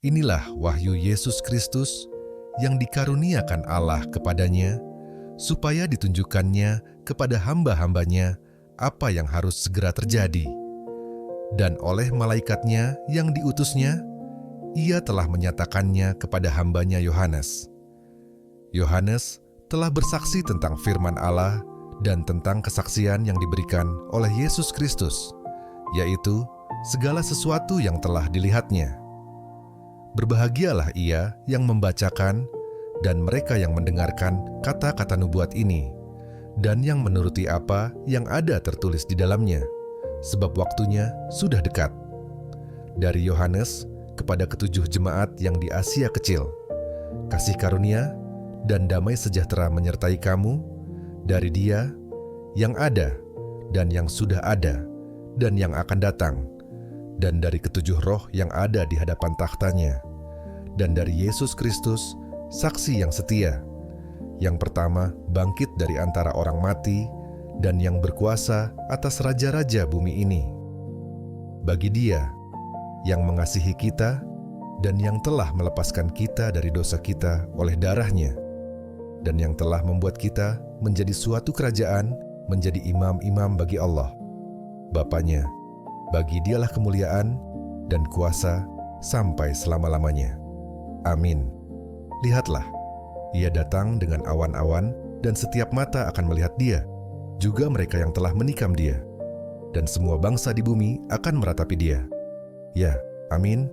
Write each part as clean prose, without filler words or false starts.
Inilah wahyu Yesus Kristus yang dikaruniakan Allah kepadanya, supaya ditunjukkannya kepada hamba-hambanya apa yang harus segera terjadi. Dan oleh malaikatnya yang diutusnya, ia telah menyatakannya kepada hambanya Yohanes. Yohanes telah bersaksi tentang firman Allah dan tentang kesaksian yang diberikan oleh Yesus Kristus, yaitu segala sesuatu yang telah dilihatnya. Berbahagialah ia yang membacakan dan mereka yang mendengarkan kata-kata nubuat ini, dan yang menuruti apa yang ada tertulis di dalamnya, sebab waktunya sudah dekat. Dari Yohanes kepada ketujuh jemaat yang di Asia Kecil, kasih karunia dan damai sejahtera menyertai kamu dari Dia yang ada dan yang sudah ada dan yang akan datang, dan dari ketujuh roh yang ada di hadapan takhta-Nya, dan dari Yesus Kristus, saksi yang setia, yang pertama bangkit dari antara orang mati, dan yang berkuasa atas raja-raja bumi ini. Bagi Dia yang mengasihi kita, dan yang telah melepaskan kita dari dosa kita oleh darah-Nya, dan yang telah membuat kita menjadi suatu kerajaan, menjadi imam-imam bagi Allah, Bapa-Nya. Bagi Dialah kemuliaan dan kuasa sampai selama-lamanya. Amin. Lihatlah, Ia datang dengan awan-awan, dan setiap mata akan melihat Dia, juga mereka yang telah menikam Dia, dan semua bangsa di bumi akan meratapi Dia. Ya, amin.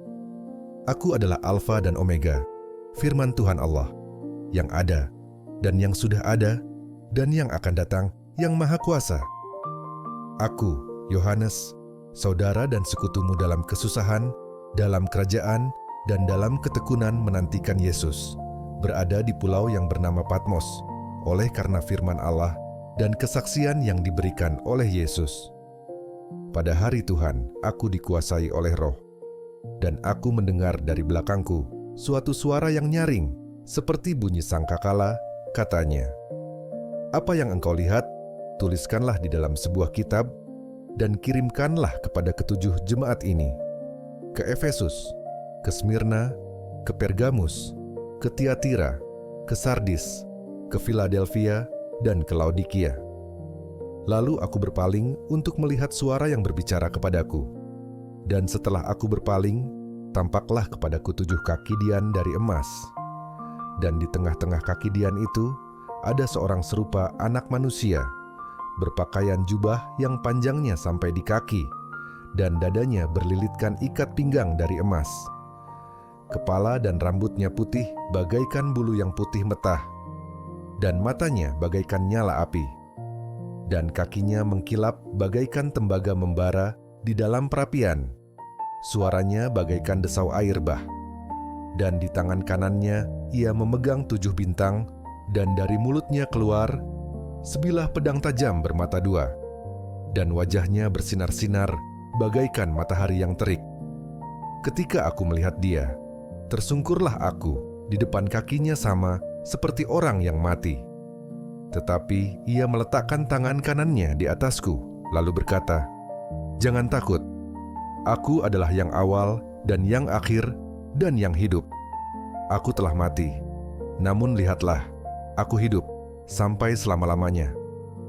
Aku adalah Alfa dan Omega, firman Tuhan Allah, yang ada, dan yang sudah ada, dan yang akan datang, yang Maha Kuasa. Aku, Yohanes, saudara dan sekutumu dalam kesusahan, dalam kerajaan, dan dalam ketekunan menantikan Yesus, berada di pulau yang bernama Patmos, oleh karena firman Allah dan kesaksian yang diberikan oleh Yesus. Pada hari Tuhan, aku dikuasai oleh Roh, dan aku mendengar dari belakangku suatu suara yang nyaring, seperti bunyi sangkakala, katanya, "Apa yang engkau lihat, tuliskanlah di dalam sebuah kitab, dan kirimkanlah kepada ketujuh jemaat ini, ke Efesus, ke Smyrna, ke Pergamus, ke Tiatira, ke Sardis, ke Philadelphia, dan ke Laodikia." Lalu aku berpaling untuk melihat suara yang berbicara kepadaku. Dan setelah aku berpaling, tampaklah kepadaku 7 kaki dian dari emas. Dan di tengah-tengah kaki dian itu, ada seorang serupa anak manusia, berpakaian jubah yang panjangnya sampai di kaki, dan dadanya berlilitkan ikat pinggang dari emas. Kepala dan rambutnya putih bagaikan bulu yang putih metah, dan matanya bagaikan nyala api, dan kakinya mengkilap bagaikan tembaga membara di dalam perapian. Suaranya bagaikan desau air bah. Dan di tangan kanannya ia memegang 7 bintang, dan dari mulutnya keluar sebilah pedang tajam bermata 2, dan wajahnya bersinar-sinar bagaikan matahari yang terik. Ketika aku melihat Dia, tersungkurlah aku di depan kakinya sama seperti orang yang mati. Tetapi Ia meletakkan tangan kanannya di atasku, lalu berkata, "Jangan takut, aku adalah yang awal dan yang akhir dan yang hidup. Aku telah mati, namun lihatlah, aku hidup sampai selama-lamanya,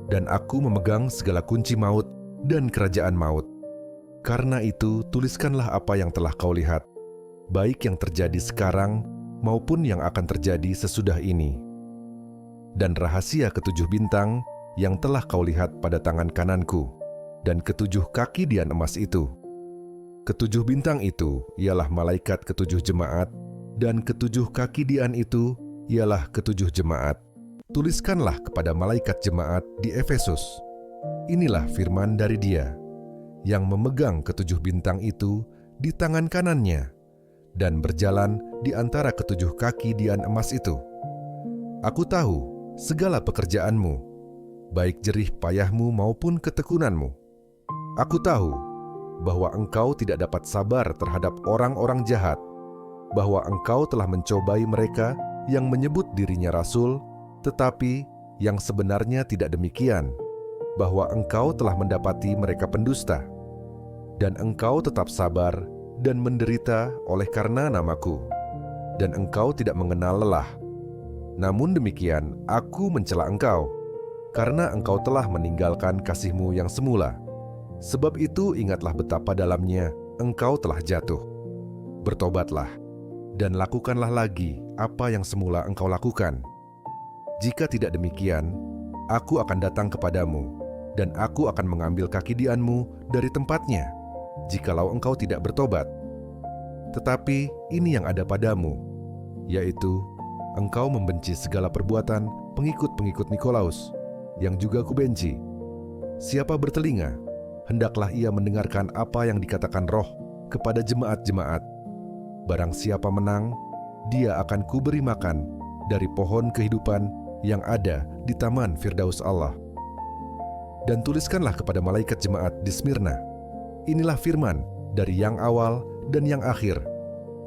dan aku memegang segala kunci maut dan kerajaan maut. Karena itu tuliskanlah apa yang telah kau lihat, baik yang terjadi sekarang maupun yang akan terjadi sesudah ini. Dan rahasia ketujuh bintang yang telah kau lihat pada tangan kananku, dan ketujuh kaki dian emas itu. Ketujuh bintang itu ialah malaikat ketujuh jemaat, dan ketujuh kaki dian itu ialah ketujuh jemaat. Tuliskanlah kepada malaikat jemaat di Efesus, inilah firman dari Dia, yang memegang ketujuh bintang itu di tangan kanannya, dan berjalan di antara ketujuh kaki dian emas itu. Aku tahu segala pekerjaanmu, baik jerih payahmu maupun ketekunanmu. Aku tahu bahwa engkau tidak dapat sabar terhadap orang-orang jahat, bahwa engkau telah mencobai mereka yang menyebut dirinya rasul, tetapi yang sebenarnya tidak demikian, bahwa engkau telah mendapati mereka pendusta, dan engkau tetap sabar dan menderita oleh karena namaku, dan engkau tidak mengenal lelah. Namun demikian, aku mencela engkau, karena engkau telah meninggalkan kasih-Mu yang semula. Sebab itu ingatlah betapa dalamnya engkau telah jatuh. Bertobatlah, dan lakukanlah lagi apa yang semula engkau lakukan. Jika tidak demikian, aku akan datang kepadamu, dan aku akan mengambil kaki dianmu dari tempatnya, jikalau engkau tidak bertobat. Tetapi ini yang ada padamu, yaitu engkau membenci segala perbuatan pengikut-pengikut Nikolaus, yang juga kubenci. Siapa bertelinga, hendaklah ia mendengarkan apa yang dikatakan Roh kepada jemaat-jemaat. Barang siapa menang, dia akan kuberi makan dari pohon kehidupan yang ada di taman Firdaus Allah. Dan tuliskanlah kepada malaikat jemaat di Smyrna, inilah firman dari yang awal dan yang akhir,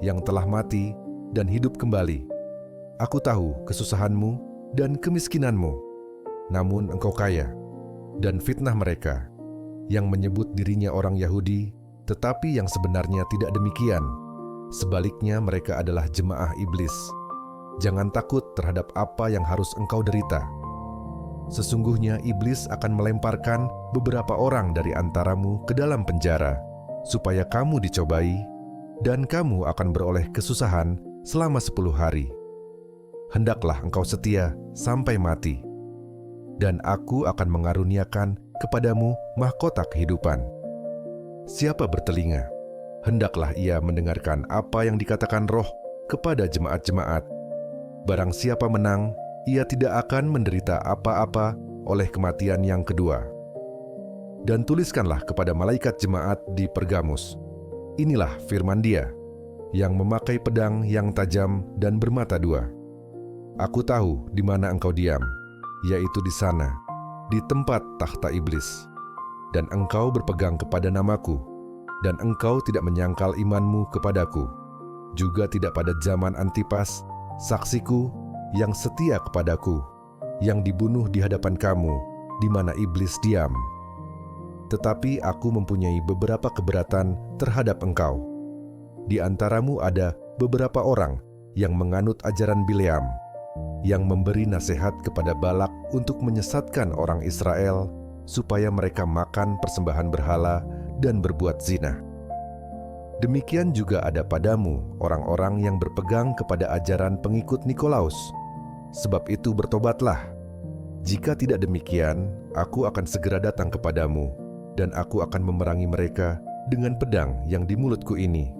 yang telah mati dan hidup kembali. Aku tahu kesusahanmu dan kemiskinanmu, namun engkau kaya, dan fitnah mereka yang menyebut dirinya orang Yahudi, tetapi yang sebenarnya tidak demikian. Sebaliknya mereka adalah jemaah iblis. Jangan takut terhadap apa yang harus engkau derita. Sesungguhnya iblis akan melemparkan beberapa orang dari antaramu ke dalam penjara, supaya kamu dicobai, dan kamu akan beroleh kesusahan selama 10 hari. Hendaklah engkau setia sampai mati, dan aku akan mengaruniakan kepadamu mahkota kehidupan. Siapa bertelinga, hendaklah ia mendengarkan apa yang dikatakan Roh kepada jemaat-jemaat. Barang siapa menang, ia tidak akan menderita apa-apa oleh kematian yang kedua. Dan tuliskanlah kepada malaikat jemaat di Pergamus, inilah firman Dia, yang memakai pedang yang tajam dan bermata dua. Aku tahu di mana engkau diam, yaitu di sana, di tempat tahta iblis. Dan engkau berpegang kepada namaku, dan engkau tidak menyangkal imanmu kepadaku, juga tidak pada zaman Antipas, saksiku yang setia kepadaku, yang dibunuh di hadapan kamu, di mana iblis diam. Tetapi aku mempunyai beberapa keberatan terhadap engkau. Di antaramu ada beberapa orang yang menganut ajaran Bileam, yang memberi nasihat kepada Balak untuk menyesatkan orang Israel, supaya mereka makan persembahan berhala dan berbuat zina. Demikian juga ada padamu orang-orang yang berpegang kepada ajaran pengikut Nikolaus. Sebab itu bertobatlah. Jika tidak demikian, aku akan segera datang kepadamu, dan aku akan memerangi mereka dengan pedang yang di mulutku ini.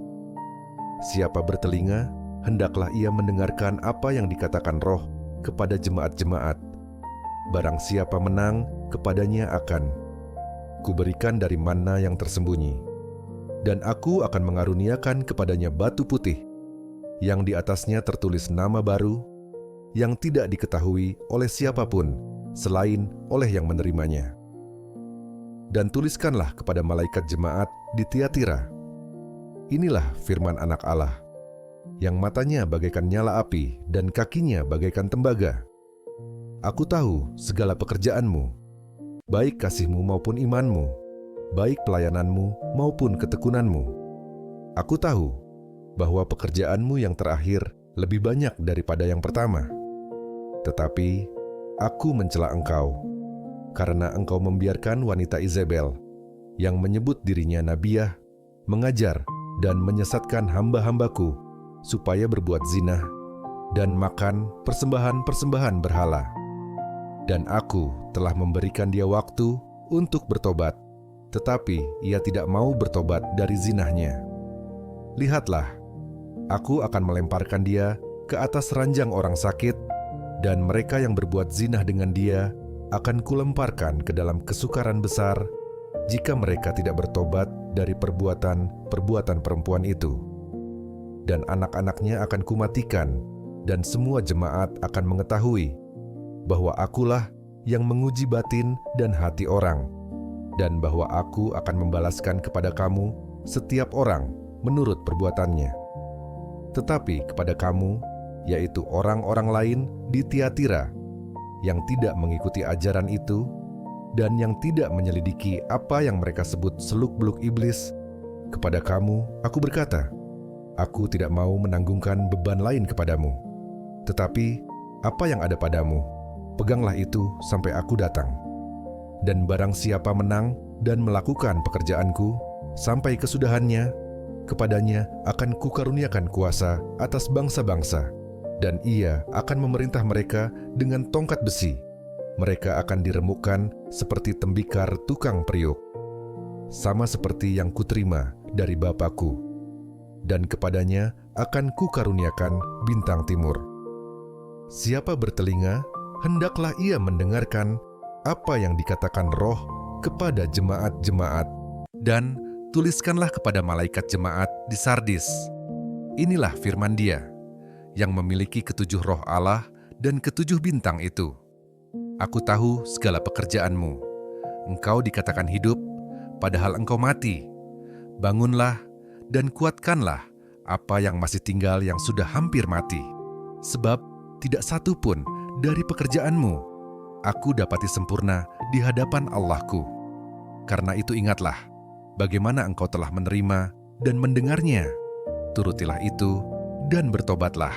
Siapa bertelinga, hendaklah ia mendengarkan apa yang dikatakan Roh kepada jemaat-jemaat. Barang siapa menang, kepadanya akan kuberikan dari manna yang tersembunyi, dan aku akan mengaruniakan kepadanya batu putih, yang di atasnya tertulis nama baru, yang tidak diketahui oleh siapapun selain oleh yang menerimanya. Dan tuliskanlah kepada malaikat jemaat di Tiatira, inilah firman Anak Allah, yang matanya bagaikan nyala api dan kakinya bagaikan tembaga. Aku tahu segala pekerjaanmu, baik kasihmu maupun imanmu, baik pelayananmu maupun ketekunanmu. Aku tahu bahwa pekerjaanmu yang terakhir lebih banyak daripada yang pertama. Tetapi aku mencela engkau, karena engkau membiarkan wanita Izebel, yang menyebut dirinya nabiah, mengajar dan menyesatkan hamba-hambaku, supaya berbuat zina dan makan persembahan-persembahan berhala. Dan aku telah memberikan dia waktu untuk bertobat, tetapi ia tidak mau bertobat dari zinahnya. Lihatlah, aku akan melemparkan dia ke atas ranjang orang sakit, dan mereka yang berbuat zinah dengan dia akan kulemparkan ke dalam kesukaran besar jika mereka tidak bertobat dari perbuatan-perbuatan perempuan itu. Dan anak-anaknya akan kumatikan, dan semua jemaat akan mengetahui bahwa akulah yang menguji batin dan hati orang, dan bahwa aku akan membalaskan kepada kamu setiap orang menurut perbuatannya. Tetapi kepada kamu, yaitu orang-orang lain di Tiatira, yang tidak mengikuti ajaran itu, dan yang tidak menyelidiki apa yang mereka sebut seluk-beluk iblis, Kepada kamu, aku berkata, aku tidak mau menanggungkan beban lain kepadamu. Tetapi, apa yang ada padamu, peganglah itu sampai aku datang. Dan barang siapa menang dan melakukan pekerjaanku sampai kesudahannya, kepadanya akan kukaruniakan kuasa atas bangsa-bangsa, dan ia akan memerintah mereka dengan tongkat besi. Mereka akan diremukkan seperti tembikar tukang periuk, sama seperti yang kuterima dari Bapakku. Dan kepadanya akan kukaruniakan bintang timur. Siapa bertelinga, hendaklah ia mendengarkan apa yang dikatakan Roh kepada jemaat-jemaat. Dan tuliskanlah kepada malaikat jemaat di Sardis. Inilah firman Dia, yang memiliki ketujuh roh Allah dan ketujuh bintang itu. Aku tahu segala pekerjaanmu. Engkau dikatakan hidup, padahal engkau mati. Bangunlah dan kuatkanlah apa yang masih tinggal yang sudah hampir mati. Sebab tidak satu pun dari pekerjaanmu aku dapati sempurna di hadapan Allahku. Karena itu ingatlah, bagaimana engkau telah menerima dan mendengarnya. Turutilah itu dan bertobatlah.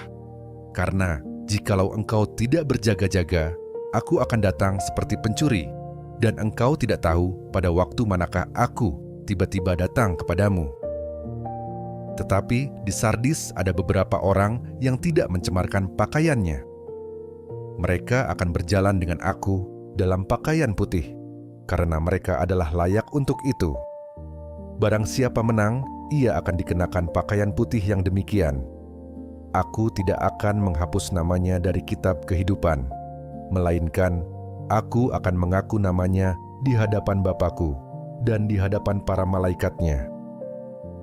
Karena jikalau engkau tidak berjaga-jaga, aku akan datang seperti pencuri, dan engkau tidak tahu pada waktu manakah aku tiba-tiba datang kepadamu. Tetapi di Sardis ada beberapa orang yang tidak mencemarkan pakaiannya. Mereka akan berjalan dengan aku dalam pakaian putih, karena mereka adalah layak untuk itu. Barang siapa menang, ia akan dikenakan pakaian putih yang demikian. Aku tidak akan menghapus namanya dari kitab kehidupan, melainkan aku akan mengaku namanya di hadapan Bapakku dan di hadapan para malaikatnya.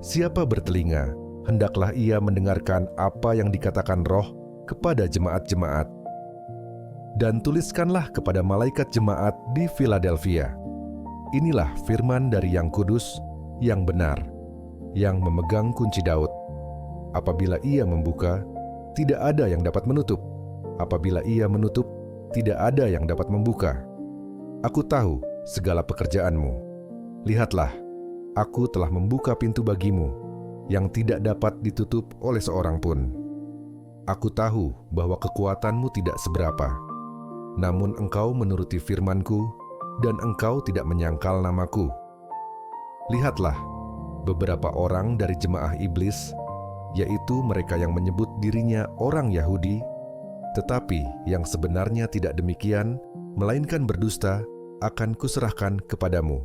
Siapa bertelinga, hendaklah ia mendengarkan apa yang dikatakan Roh kepada jemaat-jemaat. Dan tuliskanlah kepada malaikat jemaat di Philadelphia. Inilah firman dari Yang Kudus, yang benar, yang memegang kunci Daud. Apabila ia membuka, tidak ada yang dapat menutup. Apabila ia menutup, tidak ada yang dapat membuka. Aku tahu segala pekerjaanmu. Lihatlah, aku telah membuka pintu bagimu, yang tidak dapat ditutup oleh seorang pun. Aku tahu bahwa kekuatanmu tidak seberapa. Namun engkau menuruti firmanku, dan engkau tidak menyangkal namaku. Lihatlah, beberapa orang dari jemaah iblis, yaitu mereka yang menyebut dirinya orang Yahudi, tetapi yang sebenarnya tidak demikian, melainkan berdusta, akan kuserahkan kepadamu.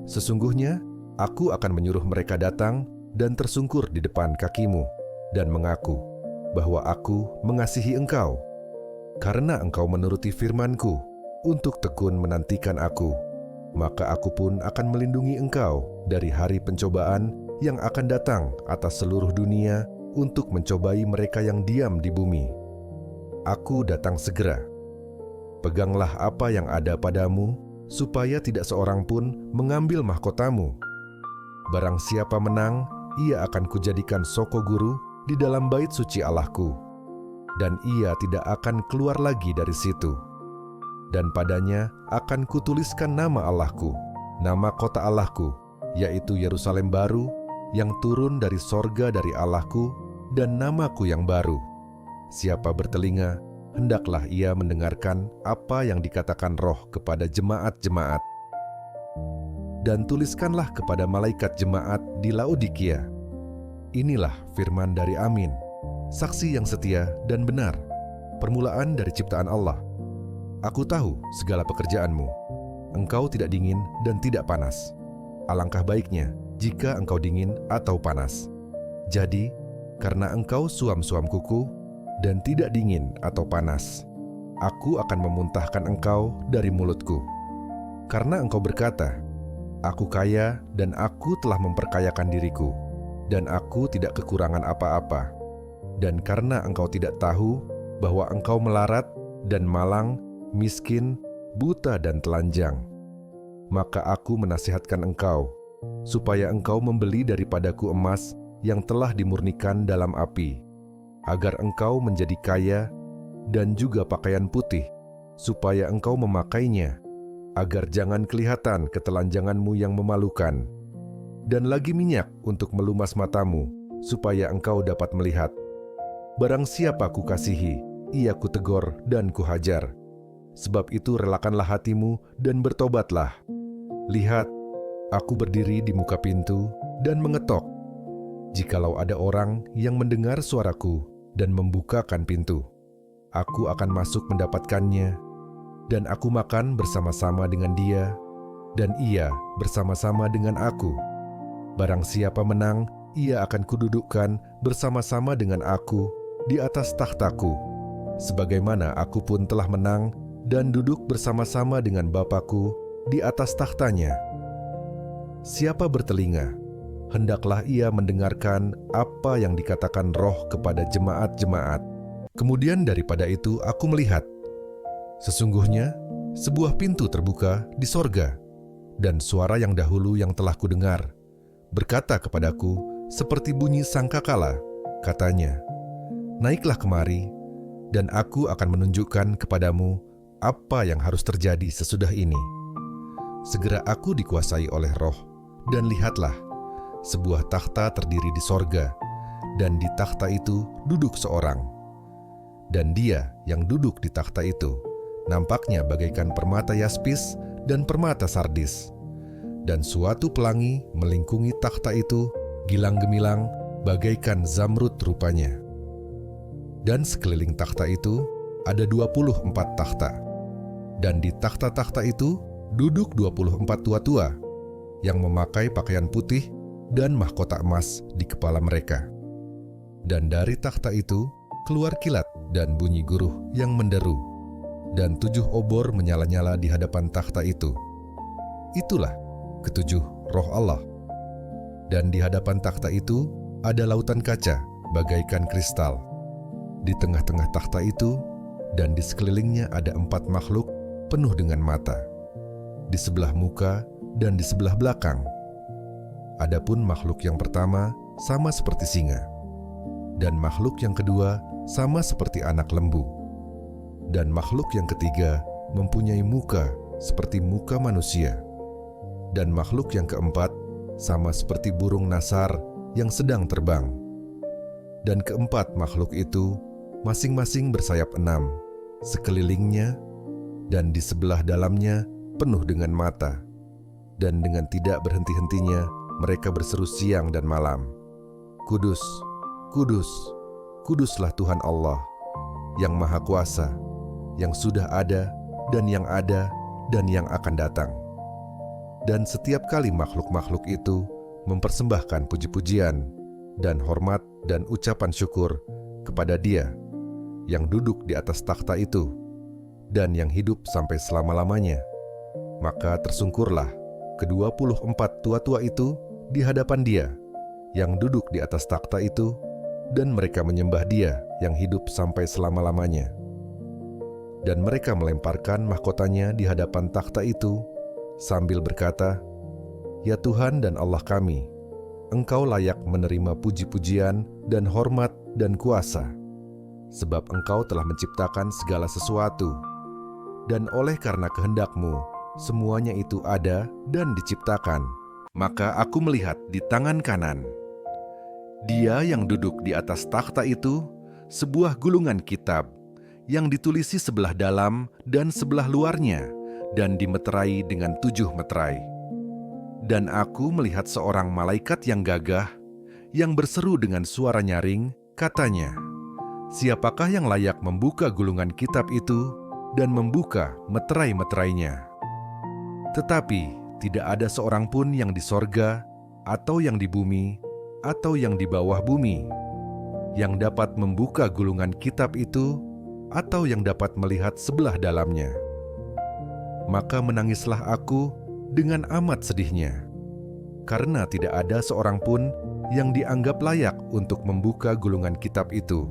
Sesungguhnya, aku akan menyuruh mereka datang dan tersungkur di depan kakimu, dan mengaku bahwa aku mengasihi engkau, karena engkau menuruti firmanku untuk tekun menantikan aku. Maka aku pun akan melindungi engkau dari hari pencobaan yang akan datang atas seluruh dunia untuk mencobai mereka yang diam di bumi. Aku datang segera. Peganglah apa yang ada padamu, supaya tidak seorang pun mengambil mahkotamu. Barang siapa menang, ia akan kujadikan soko guru di dalam bait suci Allahku, dan ia tidak akan keluar lagi dari situ. Dan padanya akan kutuliskan nama Allahku, nama kota Allahku, yaitu Yerusalem baru, yang turun dari sorga dari Allahku, dan namaku yang baru. Siapa bertelinga, hendaklah ia mendengarkan apa yang dikatakan Roh kepada jemaat-jemaat. Dan tuliskanlah kepada malaikat jemaat di Laodikia. Inilah firman dari Amin, saksi yang setia dan benar, permulaan dari ciptaan Allah. Aku tahu segala pekerjaanmu. Engkau tidak dingin dan tidak panas. Alangkah baiknya jika engkau dingin atau panas. Jadi, karena engkau suam-suam kuku dan tidak dingin atau panas, aku akan memuntahkan engkau dari mulutku. Karena engkau berkata, aku kaya dan aku telah memperkayakan diriku, dan aku tidak kekurangan apa-apa. Dan karena engkau tidak tahu bahwa engkau melarat dan malang, miskin, buta dan telanjang, maka aku menasihatkan engkau, supaya engkau membeli daripadaku emas yang telah dimurnikan dalam api, agar engkau menjadi kaya, dan juga pakaian putih, supaya engkau memakainya, agar jangan kelihatan ketelanjanganmu yang memalukan, dan lagi minyak untuk melumas matamu, supaya engkau dapat melihat. Barang siapa kukasihi, ia kutegur dan kuhajar. Sebab itu relakanlah hatimu dan bertobatlah. Lihat, aku berdiri di muka pintu dan mengetok. Jikalau ada orang yang mendengar suaraku dan membukakan pintu, aku akan masuk mendapatkannya, dan aku makan bersama-sama dengan dia, dan ia bersama-sama dengan aku. Barang siapa menang, ia akan kududukkan bersama-sama dengan aku di atas takhtaku, sebagaimana aku pun telah menang dan duduk bersama-sama dengan Bapa-Ku di atas takhtanya. Siapa bertelinga, hendaklah ia mendengarkan apa yang dikatakan Roh kepada jemaat-jemaat. Kemudian daripada itu aku melihat, sesungguhnya sebuah pintu terbuka di sorga, dan suara yang dahulu yang telah kudengar berkata kepadaku seperti bunyi sangkakala, katanya, "Naiklah kemari, dan aku akan menunjukkan kepadamu apa yang harus terjadi sesudah ini." Segera aku dikuasai oleh Roh, dan lihatlah, sebuah takhta terdiri di sorga, dan di takhta itu duduk seorang. Dan dia yang duduk di takhta itu nampaknya bagaikan permata yaspis dan permata sardis. Dan suatu pelangi melingkungi takhta itu, gilang-gemilang bagaikan zamrud rupanya. Dan sekeliling takhta itu ada 24 takhta. Dan di takhta-takhta itu duduk 24 tua-tua yang memakai pakaian putih dan mahkota emas di kepala mereka. Dan dari takhta itu keluar kilat dan bunyi guruh yang menderu, dan 7 obor menyala-nyala di hadapan takhta itu. Itulah ketujuh roh Allah. Dan di hadapan takhta itu ada lautan kaca bagaikan kristal. Di tengah-tengah takhta itu dan di sekelilingnya ada 4 makhluk penuh dengan mata, di sebelah muka dan di sebelah belakang. Adapun makhluk yang pertama sama seperti singa, dan makhluk yang kedua sama seperti anak lembu, dan makhluk yang ketiga mempunyai muka seperti muka manusia, dan makhluk yang keempat sama seperti burung nasar yang sedang terbang. Dan keempat makhluk itu masing-masing bersayap 6 sekelilingnya, dan di sebelah dalamnya penuh dengan mata, dan dengan tidak berhenti-hentinya mereka berseru siang dan malam, "Kudus, kudus, kuduslah Tuhan Allah, yang Maha Kuasa, yang sudah ada dan yang ada dan yang akan datang." Dan setiap kali makhluk-makhluk itu mempersembahkan puji-pujian dan hormat dan ucapan syukur kepada Dia yang duduk di atas takhta itu dan yang hidup sampai selama-lamanya, maka tersungkurlah ke-24 tua-tua itu di hadapan Dia yang duduk di atas takhta itu, dan mereka menyembah Dia yang hidup sampai selama-lamanya. Dan mereka melemparkan mahkotanya di hadapan takhta itu sambil berkata, "Ya Tuhan dan Allah kami, Engkau layak menerima puji-pujian dan hormat dan kuasa, sebab Engkau telah menciptakan segala sesuatu, dan oleh karena kehendak-Mu semuanya itu ada dan diciptakan." Maka aku melihat di tangan kanan Dia yang duduk di atas takhta itu sebuah gulungan kitab yang ditulisi sebelah dalam dan sebelah luarnya, dan dimeterai dengan 7 meterai. Dan aku melihat seorang malaikat yang gagah, yang berseru dengan suara nyaring, katanya, "Siapakah yang layak membuka gulungan kitab itu dan membuka meterai-meterainya?" Tetapi tidak ada seorang pun yang di sorga, atau yang di bumi, atau yang di bawah bumi, yang dapat membuka gulungan kitab itu, atau yang dapat melihat sebelah dalamnya. Maka menangislah aku dengan amat sedihnya, karena tidak ada seorang pun yang dianggap layak untuk membuka gulungan kitab itu,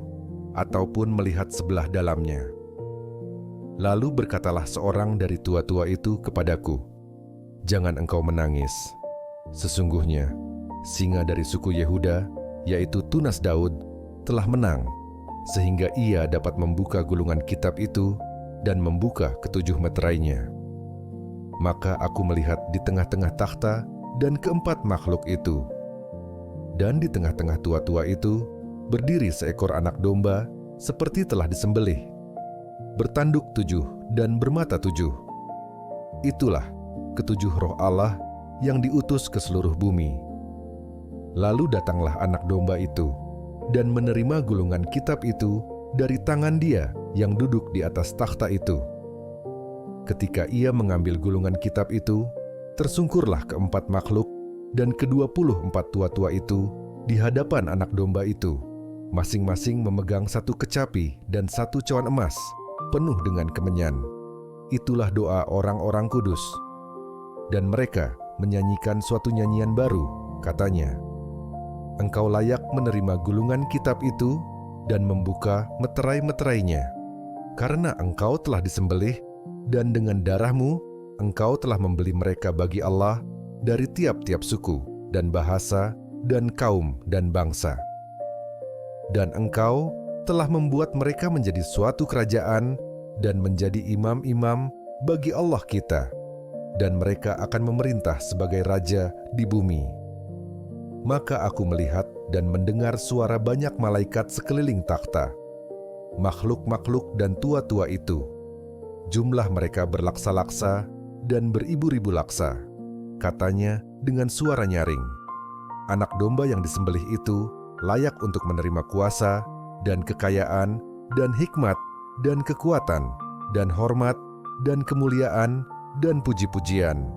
ataupun melihat sebelah dalamnya. Lalu berkatalah seorang dari tua-tua itu kepadaku, "Jangan engkau menangis. Sesungguhnya, singa dari suku Yehuda, yaitu tunas Daud, telah menang, sehingga ia dapat membuka gulungan kitab itu dan membuka ke-7 meterainya." Maka aku melihat di tengah-tengah takhta dan keempat makhluk itu. Dan di tengah-tengah tua-tua itu berdiri seekor anak domba seperti telah disembelih, bertanduk 7 dan bermata 7. Itulah ketujuh roh Allah yang diutus ke seluruh bumi. Lalu datanglah anak domba itu dan menerima gulungan kitab itu dari tangan Dia yang duduk di atas takhta itu. Ketika Ia mengambil gulungan kitab itu, tersungkurlah keempat makhluk dan ke-24 tua-tua itu di hadapan anak domba itu, masing-masing memegang satu kecapi dan satu cawan emas, penuh dengan kemenyan. Itulah doa orang-orang kudus. Dan mereka menyanyikan suatu nyanyian baru, katanya, Engkau layak menerima gulungan kitab itu dan membuka meterai-meterainya, karena Engkau telah disembelih, dan dengan darahmu Engkau telah membeli mereka bagi Allah dari tiap-tiap suku dan bahasa dan kaum dan bangsa. Dan Engkau telah membuat mereka menjadi suatu kerajaan dan menjadi imam-imam bagi Allah kita, dan mereka akan memerintah sebagai raja di bumi. Maka aku melihat dan mendengar suara banyak malaikat sekeliling takhta, makhluk-makhluk dan tua-tua itu. Jumlah mereka berlaksa-laksa dan beribu-ribu laksa. Katanya dengan suara nyaring, anak domba yang disembelih itu layak untuk menerima kuasa dan kekayaan dan hikmat dan kekuatan dan hormat dan kemuliaan dan puji-pujian.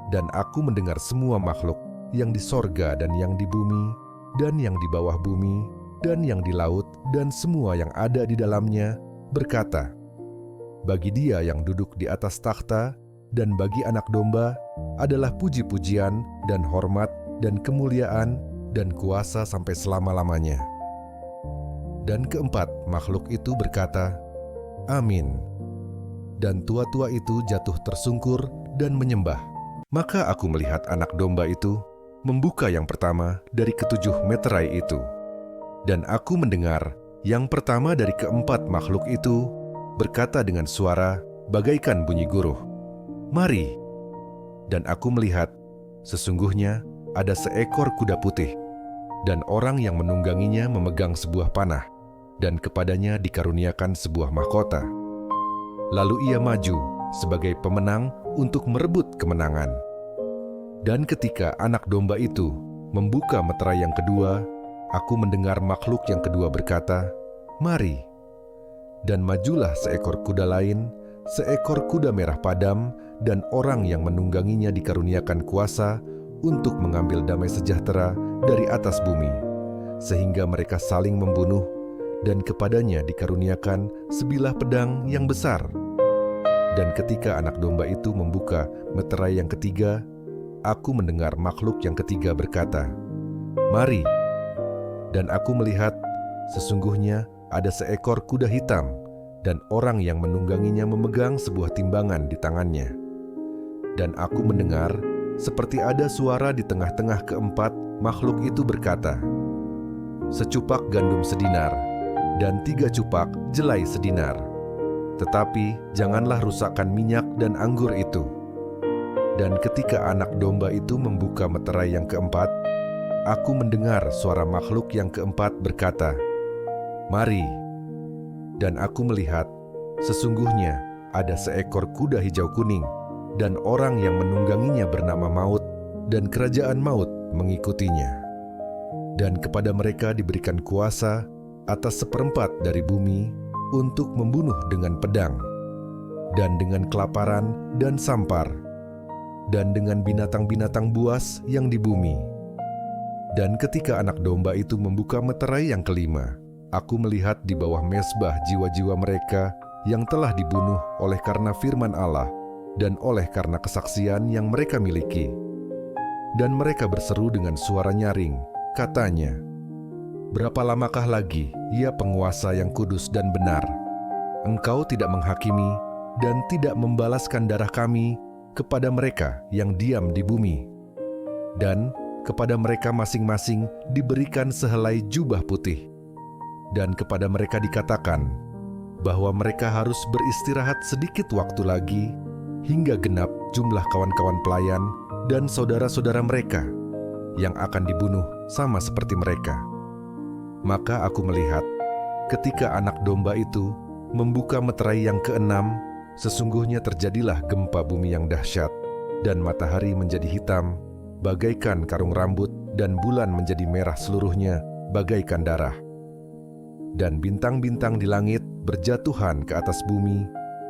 Dan aku mendengar semua makhluk yang di sorga dan yang di bumi dan yang di bawah bumi dan yang di laut dan semua yang ada di dalamnya berkata, bagi Dia yang duduk di atas takhta dan bagi anak domba adalah puji-pujian dan hormat dan kemuliaan dan kuasa sampai selama-lamanya. Dan keempat makhluk itu berkata, Amin. Dan tua-tua itu jatuh tersungkur dan menyembah. Maka aku melihat anak domba itu membuka yang pertama dari ketujuh meterai itu. Dan aku mendengar yang pertama dari keempat makhluk itu berkata dengan suara bagaikan bunyi guruh, Mari. Dan aku melihat, sesungguhnya ada seekor kuda putih, dan orang yang menungganginya memegang sebuah panah, dan kepadanya dikaruniakan sebuah mahkota. Lalu ia maju sebagai pemenang untuk merebut kemenangan. Dan ketika anak domba itu membuka meterai yang kedua, aku mendengar makhluk yang kedua berkata, Mari. Dan majulah seekor kuda lain, seekor kuda merah padam, dan orang yang menungganginya dikaruniakan kuasa untuk mengambil damai sejahtera dari atas bumi, sehingga mereka saling membunuh, dan kepadanya dikaruniakan sebilah pedang yang besar. Dan ketika anak domba itu membuka meterai yang ketiga, aku mendengar makhluk yang ketiga berkata, Mari. Dan aku melihat, sesungguhnya ada seekor kuda hitam, dan orang yang menungganginya memegang sebuah timbangan di tangannya. Dan aku mendengar, seperti ada suara di tengah-tengah keempat makhluk itu berkata, Secupak gandum sedinar, dan 3 cupak jelai sedinar. Tetapi janganlah rusakkan minyak dan anggur itu. Dan ketika anak domba itu membuka meterai yang keempat, aku mendengar suara makhluk yang keempat berkata, Mari. Dan aku melihat, sesungguhnya ada seekor kuda hijau kuning, dan orang yang menungganginya bernama Maut, dan kerajaan Maut mengikutinya. Dan kepada mereka diberikan kuasa atas 1/4 dari bumi untuk membunuh dengan pedang, dan dengan kelaparan dan sampar, dan dengan binatang-binatang buas yang di bumi. Dan ketika anak domba itu membuka meterai yang kelima, aku melihat di bawah mezbah jiwa-jiwa mereka yang telah dibunuh oleh karena firman Allah dan oleh karena kesaksian yang mereka miliki. Dan mereka berseru dengan suara nyaring, katanya, Berapa lamakah lagi, ya penguasa yang kudus dan benar? Engkau tidak menghakimi dan tidak membalaskan darah kami kepada mereka yang diam di bumi. Dan kepada mereka masing-masing diberikan sehelai jubah putih. Dan kepada mereka dikatakan bahwa mereka harus beristirahat sedikit waktu lagi hingga genap jumlah kawan-kawan pelayan dan saudara-saudara mereka yang akan dibunuh sama seperti mereka. Maka aku melihat ketika anak domba itu membuka meterai yang keenam, sesungguhnya terjadilah gempa bumi yang dahsyat, dan matahari menjadi hitam bagaikan karung rambut, dan bulan menjadi merah seluruhnya bagaikan darah. Dan bintang-bintang di langit berjatuhan ke atas bumi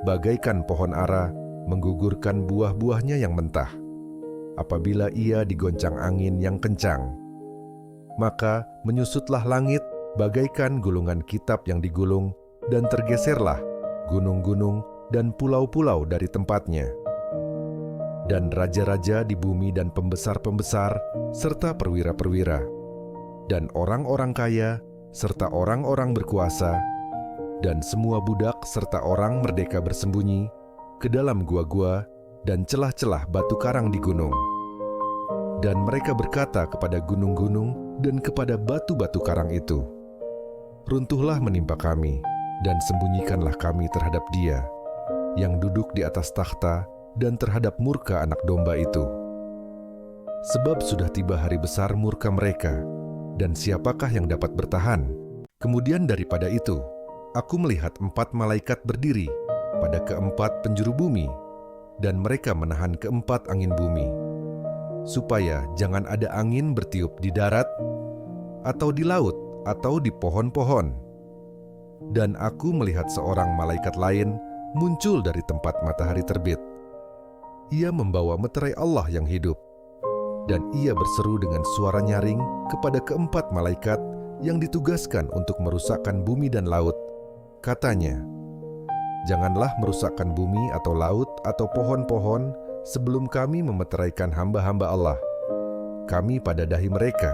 bagaikan pohon ara menggugurkan buah-buahnya yang mentah apabila ia digoncang angin yang kencang. Maka menyusutlah langit bagaikan gulungan kitab yang digulung, dan tergeserlah gunung-gunung dan pulau-pulau dari tempatnya. Dan raja-raja di bumi dan pembesar-pembesar serta perwira-perwira dan orang-orang kaya serta orang-orang berkuasa dan semua budak serta orang merdeka bersembunyi ke dalam gua-gua dan celah-celah batu karang di gunung. Dan mereka berkata kepada gunung-gunung dan kepada batu-batu karang itu, "Runtuhlah menimpa kami, dan sembunyikanlah kami terhadap Dia yang duduk di atas takhta dan terhadap murka anak domba itu. Sebab sudah tiba hari besar murka mereka, dan siapakah yang dapat bertahan?" Kemudian daripada itu, aku melihat 4 malaikat berdiri pada keempat penjuru bumi, dan mereka menahan keempat angin bumi, supaya jangan ada angin bertiup di darat, atau di laut, atau di pohon-pohon. Dan aku melihat seorang malaikat lain muncul dari tempat matahari terbit. Ia membawa meterai Allah yang hidup, dan ia berseru dengan suara nyaring kepada keempat malaikat yang ditugaskan untuk merusakkan bumi dan laut. Katanya, "Janganlah merusakkan bumi atau laut atau pohon-pohon sebelum kami memeteraikan hamba-hamba Allah. Kami pada dahi mereka."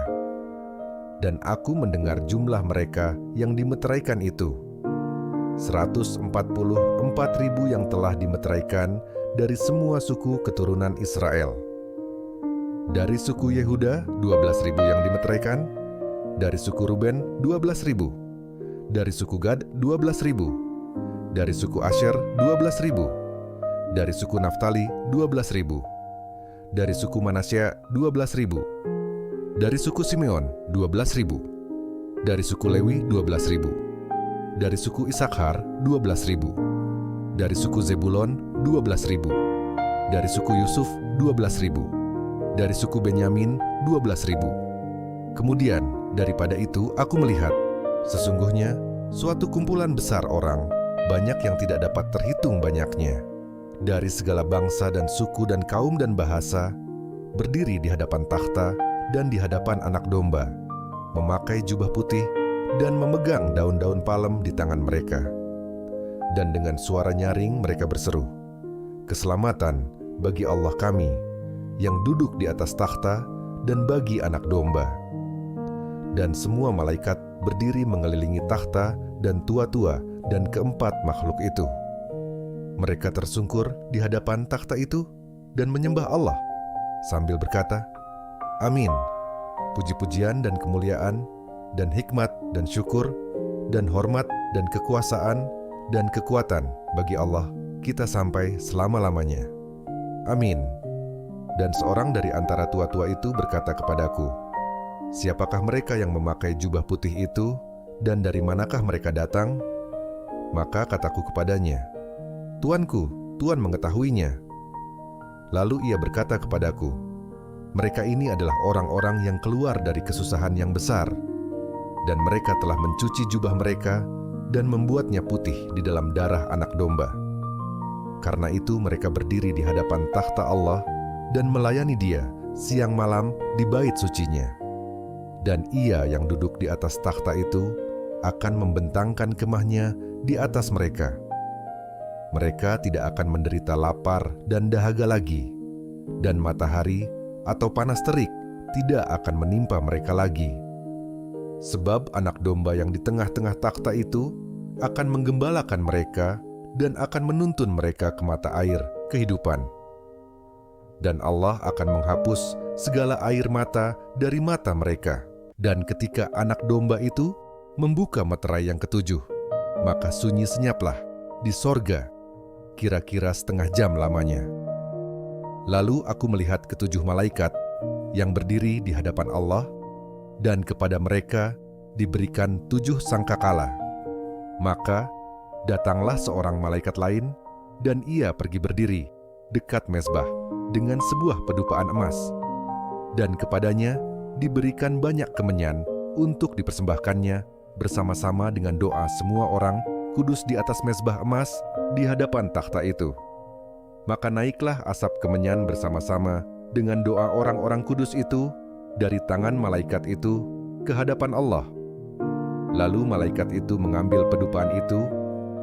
Dan aku mendengar jumlah mereka yang dimeteraikan itu, 144.000 yang telah dimeteraikan dari semua suku keturunan Israel. Dari suku Yehuda 12.000 yang dimeteraikan, dari suku Ruben 12.000, dari suku Gad 12.000, dari suku Asher 12.000, dari suku Naftali 12.000, dari suku Manasya 12.000, dari suku Simeon 12.000, dari suku Lewi 12.000, dari suku Isakhar 12.000, dari suku Zebulon 12.000, dari suku Yusuf 12.000, dari suku Benyamin 12.000. Kemudian daripada itu aku melihat, sesungguhnya suatu kumpulan besar orang, banyak yang tidak dapat terhitung banyaknya, dari segala bangsa dan suku dan kaum dan bahasa, berdiri di hadapan takhta dan di hadapan anak domba, memakai jubah putih dan memegang daun-daun palem di tangan mereka. Dan dengan suara nyaring mereka berseru, "Keselamatan bagi Allah kami yang duduk di atas takhta dan bagi anak domba." Dan semua malaikat berdiri mengelilingi takhta dan tua-tua dan keempat makhluk itu. Mereka tersungkur di hadapan takhta itu dan menyembah Allah sambil berkata, "Amin. Puji-pujian dan kemuliaan dan hikmat dan syukur dan hormat dan kekuasaan dan kekuatan bagi Allah kita sampai selama-lamanya. Amin." Dan seorang dari antara tua-tua itu berkata kepadaku, "Siapakah mereka yang memakai jubah putih itu, dan dari manakah mereka datang?" Maka kataku kepadanya, "Tuanku, Tuan mengetahuinya." Lalu ia berkata kepadaku, "Mereka ini adalah orang-orang yang keluar dari kesusahan yang besar, dan mereka telah mencuci jubah mereka dan membuatnya putih di dalam darah anak domba. Karena itu mereka berdiri di hadapan takhta Allah dan melayani Dia siang malam di bait sucinya. Dan Ia yang duduk di atas takhta itu akan membentangkan kemahnya di atas mereka. Mereka tidak akan menderita lapar dan dahaga lagi, dan matahari atau panas terik tidak akan menimpa mereka lagi. Sebab anak domba yang di tengah-tengah takhta itu akan menggembalakan mereka dan akan menuntun mereka ke mata air kehidupan. Dan Allah akan menghapus segala air mata dari mata mereka. Dan ketika anak domba itu membuka meterai yang ketujuh, maka sunyi senyaplah di sorga, kira-kira setengah jam lamanya. Lalu aku melihat ketujuh malaikat yang berdiri di hadapan Allah, dan kepada mereka diberikan 7 sangkakala. Maka datanglah seorang malaikat lain, dan ia pergi berdiri dekat mezbah dengan sebuah pedupaan emas, dan kepadanya diberikan banyak kemenyan untuk dipersembahkannya bersama-sama dengan doa semua orang kudus di atas mezbah emas di hadapan takhta itu. Maka naiklah asap kemenyan bersama-sama dengan doa orang-orang kudus itu dari tangan malaikat itu ke hadapan Allah. Lalu malaikat itu mengambil pedupaan itu,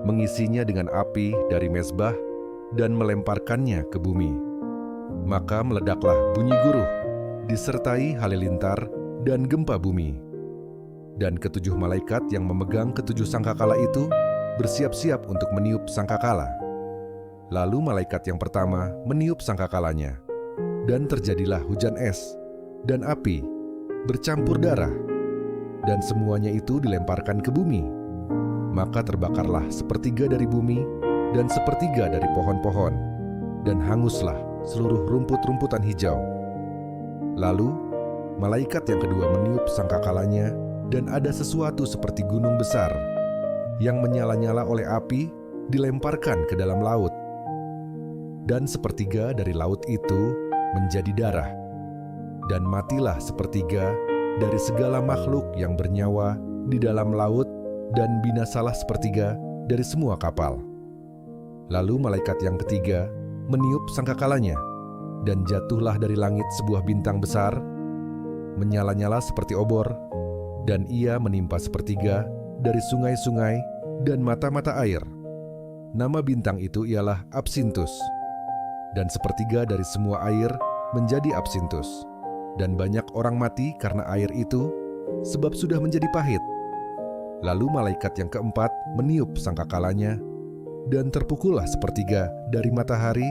mengisinya dengan api dari mezbah, dan melemparkannya ke bumi. Maka meledaklah bunyi guruh, disertai halilintar dan gempa bumi. Dan ketujuh malaikat yang memegang ketujuh sangkakala itu bersiap-siap untuk meniup sangkakala. Lalu malaikat yang pertama meniup sangkakalanya, dan terjadilah hujan es dan api bercampur darah, dan semuanya itu dilemparkan ke bumi. Maka terbakarlah sepertiga dari bumi dan sepertiga dari pohon-pohon, dan hanguslah seluruh rumput-rumputan hijau. Lalu malaikat yang kedua meniup sangkakalanya, dan ada sesuatu seperti gunung besar yang menyala-nyala oleh api dilemparkan ke dalam laut. Dan sepertiga dari laut itu menjadi darah, dan matilah sepertiga dari segala makhluk yang bernyawa di dalam laut, dan binasalah sepertiga dari semua kapal. Lalu malaikat yang ketiga meniup sangkakalanya, dan jatuhlah dari langit sebuah bintang besar, menyala-nyala seperti obor, dan ia menimpa sepertiga dari sungai-sungai dan mata-mata air. Nama bintang itu ialah Absintus. Dan sepertiga dari semua air menjadi absintus, dan banyak orang mati karena air itu, sebab sudah menjadi pahit. Lalu malaikat yang keempat meniup sangkakalanya, dan terpukullah sepertiga dari matahari,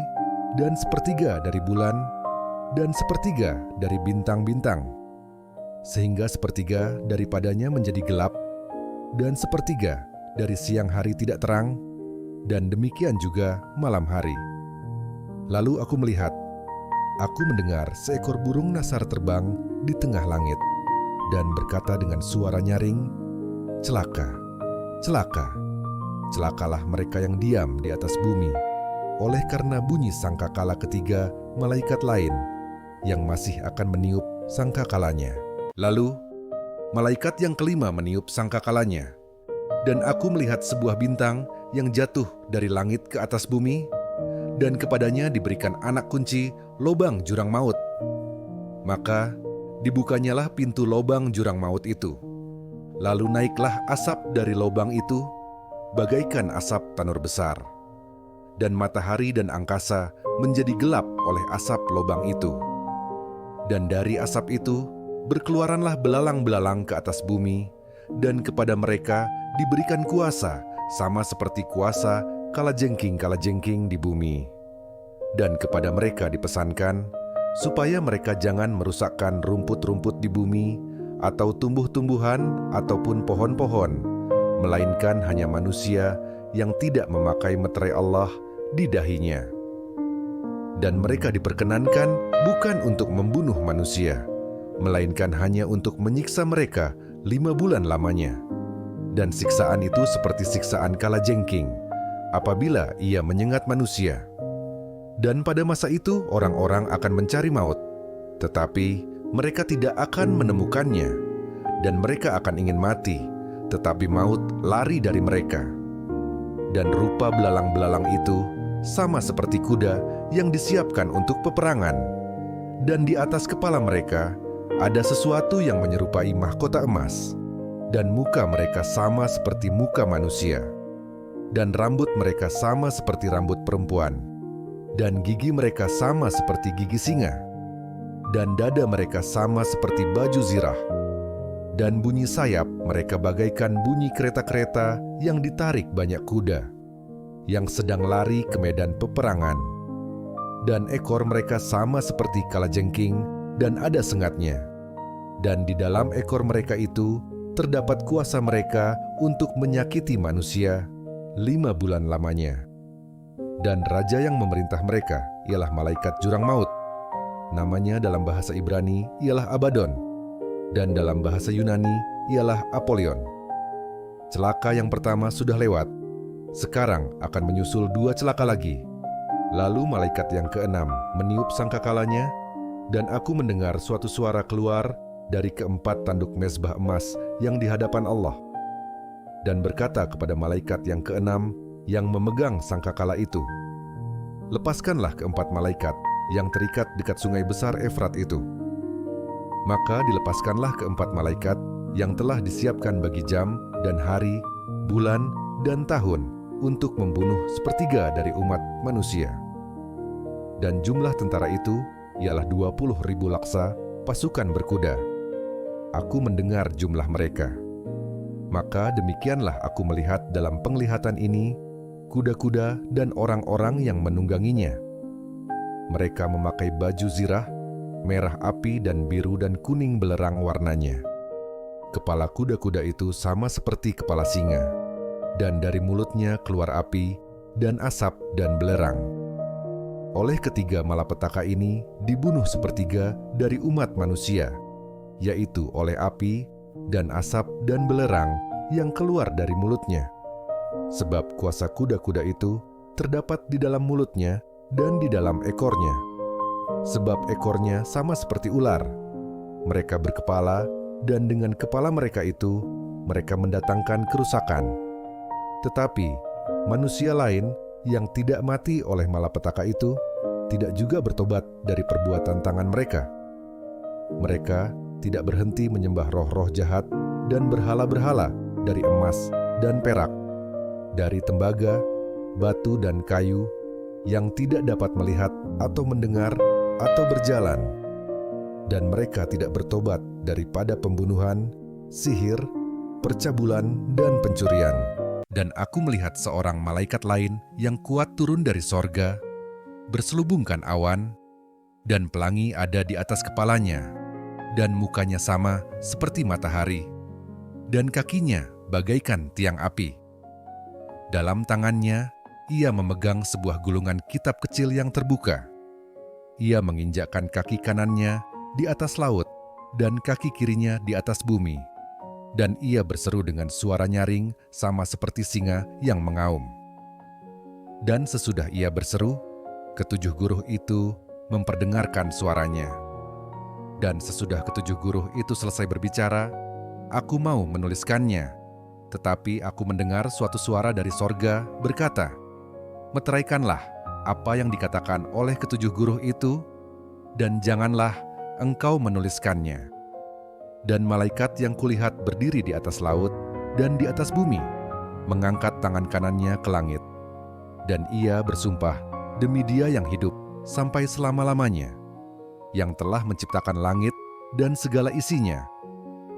dan sepertiga dari bulan, dan sepertiga dari bintang-bintang, sehingga sepertiga daripadanya menjadi gelap, dan sepertiga dari siang hari tidak terang, dan demikian juga malam hari. Lalu aku melihat, aku mendengar seekor burung nasar terbang di tengah langit, dan berkata dengan suara nyaring, "Celaka, celaka, celakalah mereka yang diam di atas bumi, oleh karena bunyi sangkakala ketiga malaikat lain yang masih akan meniup sangkakalanya." Lalu malaikat yang kelima meniup sangkakalanya, dan aku melihat sebuah bintang yang jatuh dari langit ke atas bumi, dan kepadanya diberikan anak kunci lobang jurang maut. Maka dibukanyalah pintu lobang jurang maut itu. Lalu naiklah asap dari lobang itu, bagaikan asap tanur besar. Dan matahari dan angkasa menjadi gelap oleh asap lobang itu. Dan dari asap itu berkeluaranlah belalang-belalang ke atas bumi, dan kepada mereka diberikan kuasa sama seperti kuasa kalajengking-kalajengking di bumi. Dan kepada mereka dipesankan supaya mereka jangan merusakkan rumput-rumput di bumi, atau tumbuh-tumbuhan, ataupun pohon-pohon, melainkan hanya manusia yang tidak memakai meterai Allah di dahinya. Dan mereka diperkenankan bukan untuk membunuh manusia, melainkan hanya untuk menyiksa mereka 5 bulan lamanya. Dan siksaan itu seperti siksaan kalajengking apabila ia menyengat manusia. Dan pada masa itu orang-orang akan mencari maut, tetapi mereka tidak akan menemukannya, dan mereka akan ingin mati, tetapi maut lari dari mereka. Dan rupa belalang-belalang itu sama seperti kuda yang disiapkan untuk peperangan, dan di atas kepala mereka ada sesuatu yang menyerupai mahkota emas, dan muka mereka sama seperti muka manusia, dan rambut mereka sama seperti rambut perempuan, dan gigi mereka sama seperti gigi singa, dan dada mereka sama seperti baju zirah, dan bunyi sayap mereka bagaikan bunyi kereta-kereta yang ditarik banyak kuda, yang sedang lari ke medan peperangan. Dan ekor mereka sama seperti kalajengking, dan ada sengatnya. Dan di dalam ekor mereka itu terdapat kuasa mereka untuk menyakiti manusia 5 bulan lamanya. Dan raja yang memerintah mereka, ialah malaikat jurang maut. Namanya dalam bahasa Ibrani ialah Abaddon, dan dalam bahasa Yunani ialah Apollyon. Celaka yang pertama sudah lewat. Sekarang akan menyusul 2 celaka lagi. Lalu malaikat yang keenam meniup sangkakalanya, dan aku mendengar suatu suara keluar dari keempat tanduk mezbah emas yang di hadapan Allah, dan berkata kepada malaikat yang keenam yang memegang sangkakala itu, "Lepaskanlah keempat malaikat yang terikat dekat sungai besar Efrat itu." Maka dilepaskanlah keempat malaikat yang telah disiapkan bagi jam dan hari, bulan, dan tahun untuk membunuh sepertiga dari umat manusia. Dan jumlah tentara itu ialah 20.000 laksa pasukan berkuda. Aku mendengar jumlah mereka. Maka demikianlah aku melihat dalam penglihatan ini kuda-kuda dan orang-orang yang menungganginya. Mereka memakai baju zirah, merah api dan biru dan kuning belerang warnanya. Kepala kuda-kuda itu sama seperti kepala singa, dan dari mulutnya keluar api dan asap dan belerang. Oleh ketiga malapetaka ini dibunuh sepertiga dari umat manusia, yaitu oleh api dan asap dan belerang yang keluar dari mulutnya. Sebab kuasa kuda-kuda itu terdapat di dalam mulutnya dan di dalam ekornya. Sebab ekornya sama seperti ular. Mereka berkepala, dan dengan kepala mereka itu mereka mendatangkan kerusakan. Tetapi manusia lain yang tidak mati oleh malapetaka itu tidak juga bertobat dari perbuatan tangan mereka. Mereka tidak berhenti menyembah roh-roh jahat dan berhala-berhala dari emas dan perak, dari tembaga, batu dan kayu, yang tidak dapat melihat atau mendengar atau berjalan. Dan mereka tidak bertobat daripada pembunuhan, sihir, percabulan, dan pencurian. Dan aku melihat seorang malaikat lain yang kuat turun dari sorga, berselubungkan awan, dan pelangi ada di atas kepalanya, dan mukanya sama seperti matahari, dan kakinya bagaikan tiang api. Dalam tangannya, ia memegang sebuah gulungan kitab kecil yang terbuka. Ia menginjakkan kaki kanannya di atas laut, dan kaki kirinya di atas bumi. Dan ia berseru dengan suara nyaring sama seperti singa yang mengaum. Dan sesudah ia berseru, ketujuh guruh itu memperdengarkan suaranya. Dan sesudah ketujuh guruh itu selesai berbicara, aku mau menuliskannya. Tetapi aku mendengar suatu suara dari sorga berkata, "Meteraikanlah apa yang dikatakan oleh ketujuh guruh itu, dan janganlah engkau menuliskannya." Dan malaikat yang kulihat berdiri di atas laut dan di atas bumi, mengangkat tangan kanannya ke langit. Dan ia bersumpah demi Dia yang hidup sampai selama-lamanya, yang telah menciptakan langit dan segala isinya,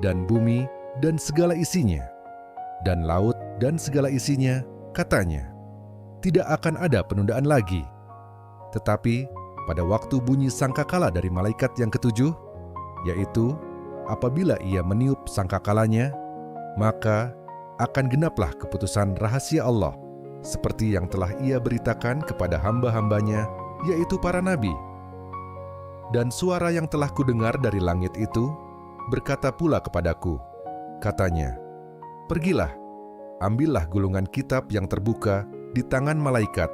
dan bumi dan segala isinya, dan laut dan segala isinya, katanya, tidak akan ada penundaan lagi. Tetapi pada waktu bunyi sangkakala dari malaikat yang ketujuh, yaitu apabila ia meniup sangkakalanya, maka akan genaplah keputusan rahasia Allah, seperti yang telah ia beritakan kepada hamba-hambanya, yaitu para nabi. Dan suara yang telah kudengar dari langit itu berkata pula kepadaku, katanya, "Pergilah, ambillah gulungan kitab yang terbuka di tangan malaikat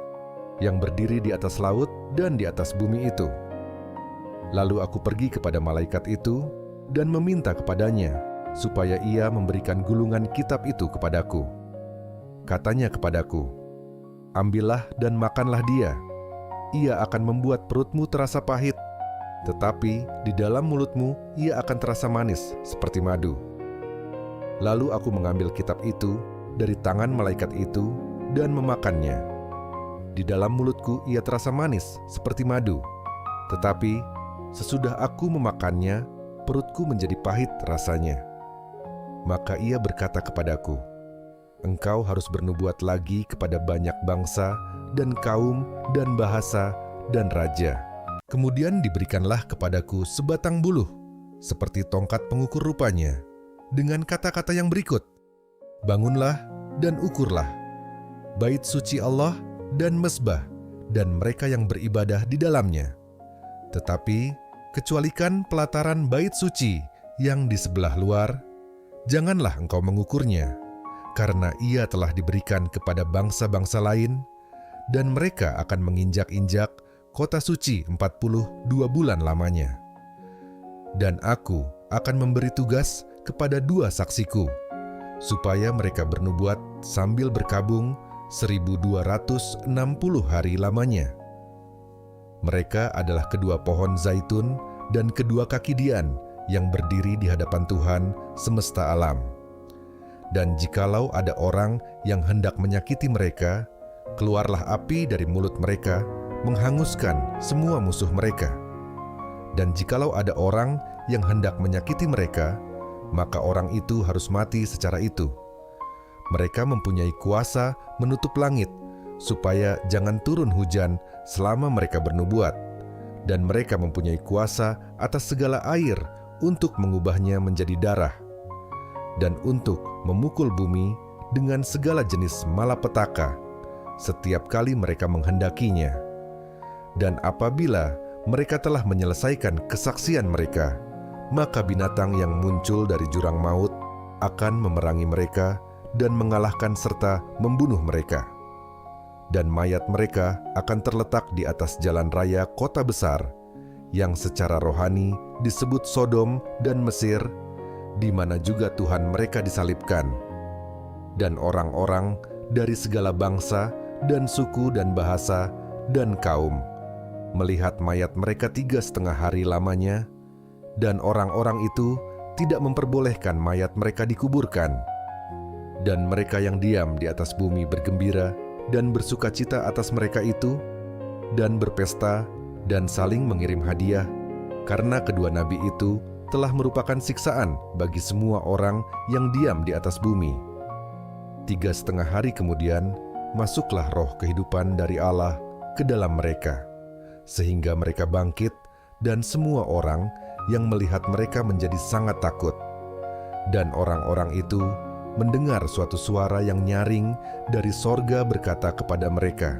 yang berdiri di atas laut dan di atas bumi itu." Lalu aku pergi kepada malaikat itu dan meminta kepadanya supaya ia memberikan gulungan kitab itu kepadaku. Katanya kepadaku, "Ambillah dan makanlah dia. Ia akan membuat perutmu terasa pahit, tetapi di dalam mulutmu ia akan terasa manis seperti madu." Lalu aku mengambil kitab itu dari tangan malaikat itu dan memakannya. Di dalam mulutku ia terasa manis seperti madu, tetapi sesudah aku memakannya, perutku menjadi pahit rasanya. Maka ia berkata kepadaku, "Engkau harus bernubuat lagi kepada banyak bangsa dan kaum dan bahasa dan raja." Kemudian diberikanlah kepadaku sebatang buluh, seperti tongkat pengukur rupanya, dengan kata-kata yang berikut, "Bangunlah dan ukurlah bait suci Allah dan mezbah dan mereka yang beribadah di dalamnya. Tetapi kecualikan pelataran bait suci yang di sebelah luar, janganlah engkau mengukurnya, karena ia telah diberikan kepada bangsa-bangsa lain, dan mereka akan menginjak-injak kota suci 42 bulan lamanya. Dan aku akan memberi tugas kepada 2 saksiku, supaya mereka bernubuat sambil berkabung 1260 hari lamanya. Mereka adalah kedua pohon zaitun dan kedua kaki dian yang berdiri di hadapan Tuhan semesta alam. Dan jikalau ada orang yang hendak menyakiti mereka, keluarlah api dari mulut mereka, menghanguskan semua musuh mereka. Dan jikalau ada orang yang hendak menyakiti mereka, maka orang itu harus mati secara itu. Mereka mempunyai kuasa menutup langit, supaya jangan turun hujan selama mereka bernubuat, dan mereka mempunyai kuasa atas segala air untuk mengubahnya menjadi darah, dan untuk memukul bumi dengan segala jenis malapetaka setiap kali mereka menghendakinya. Dan apabila mereka telah menyelesaikan kesaksian mereka, maka binatang yang muncul dari jurang maut akan memerangi mereka dan mengalahkan serta membunuh mereka. Dan mayat mereka akan terletak di atas jalan raya kota besar, yang secara rohani disebut Sodom dan Mesir, di mana juga Tuhan mereka disalibkan. Dan orang-orang dari segala bangsa dan suku dan bahasa dan kaum melihat mayat mereka 3,5 hari lamanya, dan orang-orang itu tidak memperbolehkan mayat mereka dikuburkan. Dan mereka yang diam di atas bumi bergembira dan bersukacita atas mereka itu, dan berpesta dan saling mengirim hadiah, karena kedua nabi itu telah merupakan siksaan bagi semua orang yang diam di atas bumi. 3,5 hari kemudian, masuklah roh kehidupan dari Allah ke dalam mereka, sehingga mereka bangkit, dan semua orang yang melihat mereka menjadi sangat takut. Dan orang-orang itu mendengar suatu suara yang nyaring dari sorga berkata kepada mereka,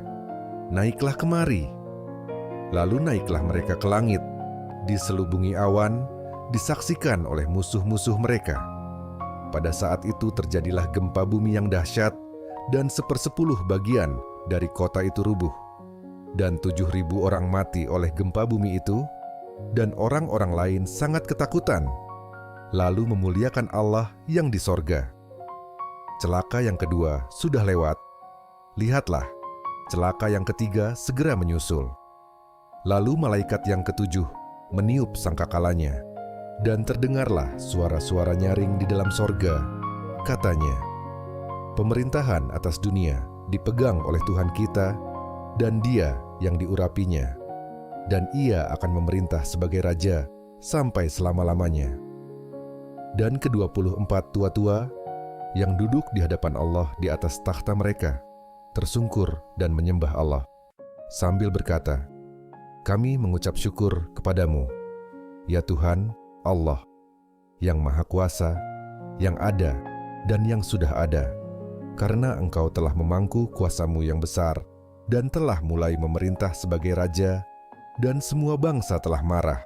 "Naiklah kemari." Lalu naiklah mereka ke langit, diselubungi awan, disaksikan oleh musuh-musuh mereka. Pada saat itu terjadilah gempa bumi yang dahsyat, dan 1/10 bagian dari kota itu rubuh. Dan 7.000 orang mati oleh gempa bumi itu, dan orang-orang lain sangat ketakutan, lalu memuliakan Allah yang di sorga. Celaka yang kedua sudah lewat. Lihatlah, celaka yang ketiga segera menyusul. Lalu malaikat yang ke-7 meniup sangkakalanya, dan terdengarlah suara-suara nyaring di dalam sorga. Katanya, "Pemerintahan atas dunia dipegang oleh Tuhan kita, dan Dia yang diurapinya, dan Ia akan memerintah sebagai Raja sampai selama-lamanya." Dan ke-24 tua-tua yang duduk di hadapan Allah di atas takhta mereka tersungkur dan menyembah Allah sambil berkata, "Kami mengucap syukur kepadamu, ya Tuhan Allah, yang Maha Kuasa, yang ada dan yang sudah ada, karena Engkau telah memangku kuasa-Mu yang besar dan telah mulai memerintah sebagai Raja, dan semua bangsa telah marah,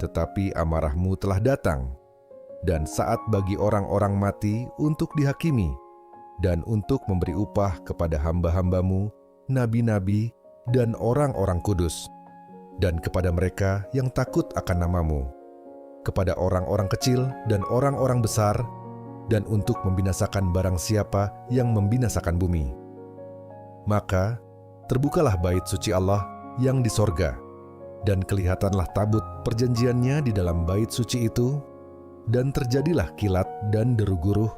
tetapi amarah-Mu telah datang, dan saat bagi orang-orang mati untuk dihakimi, dan untuk memberi upah kepada hamba-hamba-Mu, nabi-nabi, dan orang-orang kudus, dan kepada mereka yang takut akan nama-Mu, kepada orang-orang kecil dan orang-orang besar, dan untuk membinasakan barang siapa yang membinasakan bumi." Maka terbukalah bait suci Allah yang di sorga, dan kelihatanlah tabut perjanjiannya di dalam bait suci itu, dan terjadilah kilat dan deru guruh,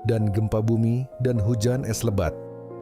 dan gempa bumi dan hujan es lebat.